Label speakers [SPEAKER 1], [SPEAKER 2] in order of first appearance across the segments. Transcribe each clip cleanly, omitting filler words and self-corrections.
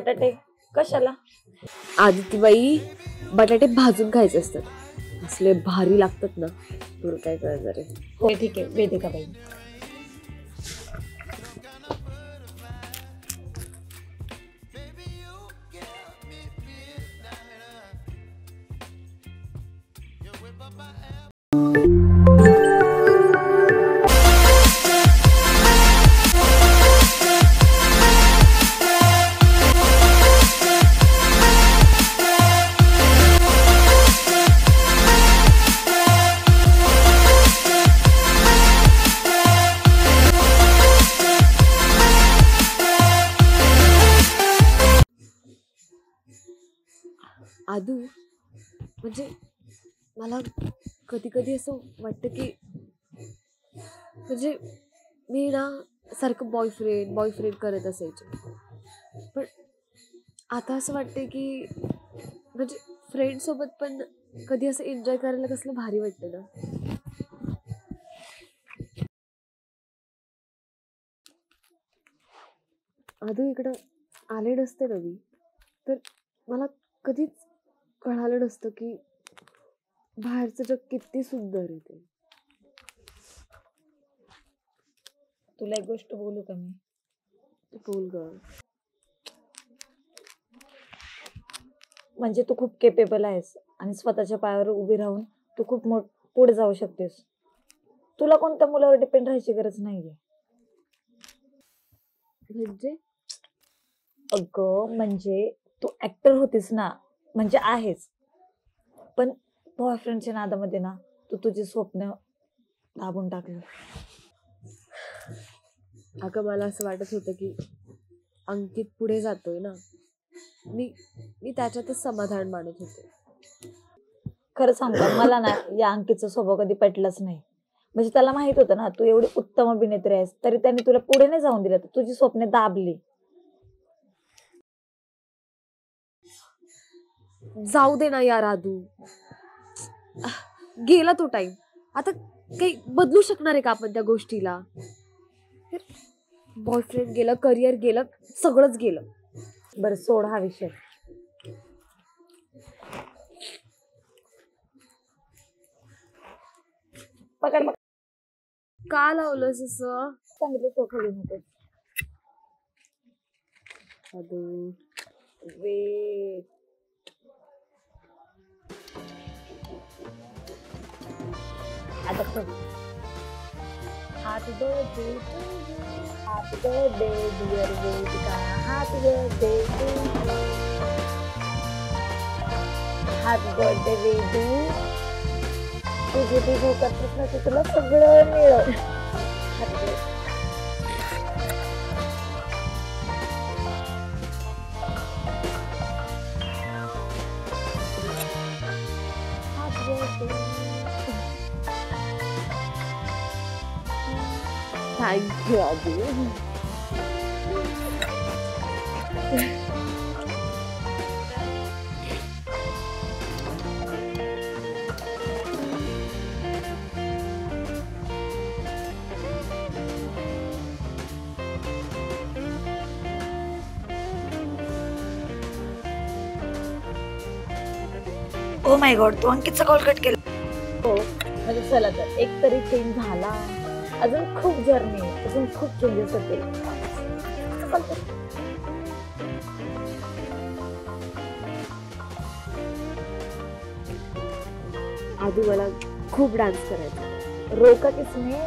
[SPEAKER 1] बटाटे कशाला?
[SPEAKER 2] आदितीबाई, बटाटे भाजून खायचे असतात, असले भारी लागतात ना, तुला काय कळलं रे.
[SPEAKER 1] हो ठीक आहे वेदिका बाई.
[SPEAKER 2] आदू, म्हणजे मला कधी कधी असं वाटतं की म्हणजे मी ना सारखं बॉयफ्रेंड करत असायचे, पण आता असं वाटते की म्हणजे फ्रेंड सोबत पण कधी असं एन्जॉय करायला कसलं भारी वाटतं ना. आदू, इकडं आले नसते ना मी तर मला कधीच कळालं नसतं की बाहेरचं जग किती सुंदर आहे ते.
[SPEAKER 1] तुला एक गोष्ट बोलू का मी?
[SPEAKER 2] बोल ग.
[SPEAKER 1] म्हणजे तू खूप केपेबल आहेस आणि स्वतःच्या पायावर उभी राहून तू खूप पुढे जाऊ शकतेस. तुला कोणत्या मुलावर डिपेंड राहायची गरज नाहीये.
[SPEAKER 2] म्हणजे
[SPEAKER 1] अगं म्हणजे तू ऍक्टर होतीस ना, म्हणजे आहेस, पण बॉयफ्रेंडच्या नादामध्ये ना तू तुझी स्वप्न दाबून टाकली.
[SPEAKER 2] अगं, मला असं वाटत होतं की अंकित पुढे जातोय ना, मी त्याच्यातच समाधान मानत होते.
[SPEAKER 1] खरं सांगतो, मला ना या अंकितचा स्वभाव कधी पटलाच नाही. म्हणजे त्याला माहित होतं ना तू एवढी उत्तम अभिनेत्री आहेस, तरी त्याने तुला पुढे नाही जाऊन दिलं, तर तुझी स्वप्ने दाबली.
[SPEAKER 2] जाऊ दे ना यार आदू, गेला तो टाइम. आता काही बदलू शकणार आहे का आपण त्या गोष्टीला? बॉयफ्रेंड गेलं, करिअर गेलं, सगळंच गेलं.
[SPEAKER 1] बरं सोड हा विषय. पकड.
[SPEAKER 2] का लावलंस असं?
[SPEAKER 1] सांगितलं तो खाली नको.
[SPEAKER 2] आदू वे,
[SPEAKER 1] आता बघ. Happy birthday to you. Happy birthday dear Vedika. Happy birthday to you. Happy birthday Vedu. तुझे बिजू करतेस ना, तुला सगळं मिळेल. Happy birthday. Happy birthday.
[SPEAKER 2] Thank you Adu.
[SPEAKER 1] Oh my god, तू अंकितचा कॉल कट केला. हो म्हणजे चला तर एक तरी चेंज झाला. अजून खूप जर्नी, अजून खूप चेंजेस होते.
[SPEAKER 2] आदू, मला खूप डान्स करायचा.
[SPEAKER 1] रोका किसने.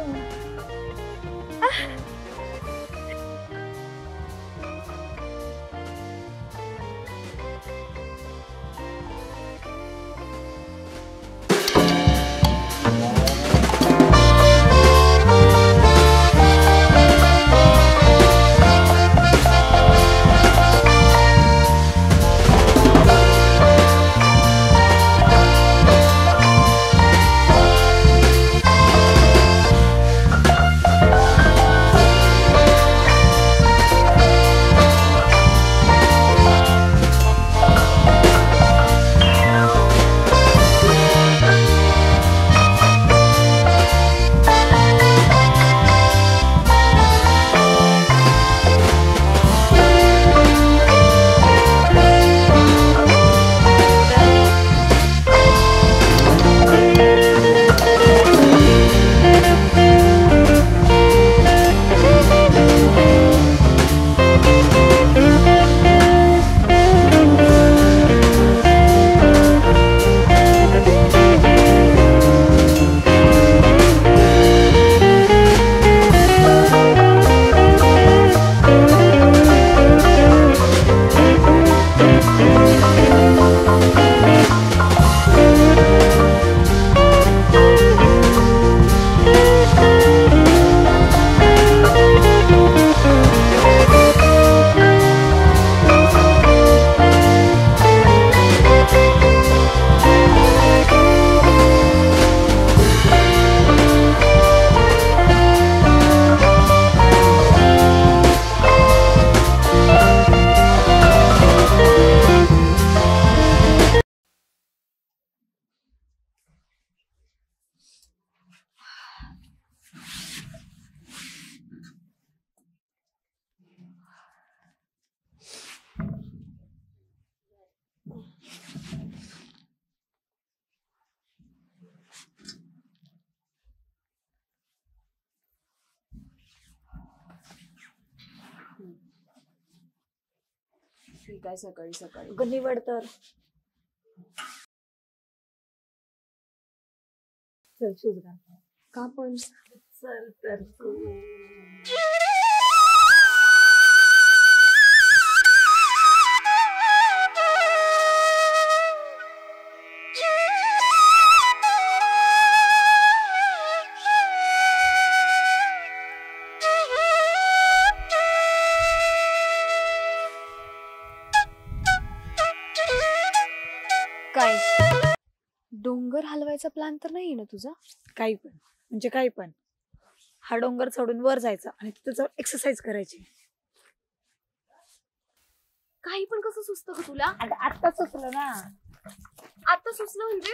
[SPEAKER 2] ठीक आहे सकाळी सकाळी.
[SPEAKER 1] अगं निवड तर. चल शूज घाल.
[SPEAKER 2] का पण
[SPEAKER 1] चल तर तू.
[SPEAKER 2] काय डोंगर हलवायचा प्लॅन तर नाहीये ना तुझा?
[SPEAKER 1] काही पण म्हणजे काही पण. हा डोंगर चढून वर जायचा आणि तिथे जाऊन एक्सरसाइज करायची.
[SPEAKER 2] काही पण कसं सुचतं का तुला?
[SPEAKER 1] आता सुचलं ना.
[SPEAKER 2] आता सुचलं म्हणजे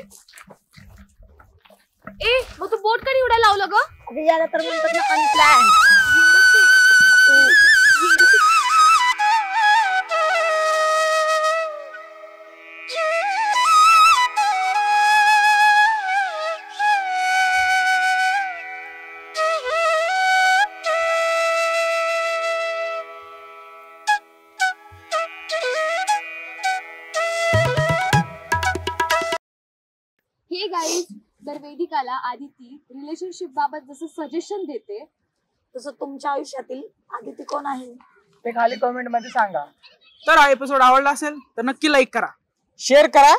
[SPEAKER 2] ए मग तू बोट का निवडायला लावलं ग?
[SPEAKER 1] अगं याला तर म्हणतात ना अनप्लॅन.
[SPEAKER 2] हे गाईज, तर वेदिकाला आदिती रिलेशनशिप बाबत जसं सजेशन देते
[SPEAKER 1] तसं तुमच्या आयुष्यातील आदिती कोण आहे
[SPEAKER 3] ते खाली कमेंट मध्ये सांगा. तर हा एपिसोड आवडला असेल तर नक्की लाईक करा, शेअर करा,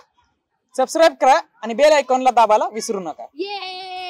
[SPEAKER 3] सबस्क्राईब करा आणि बेल आयकॉनला दाबायला विसरू नका.
[SPEAKER 2] ये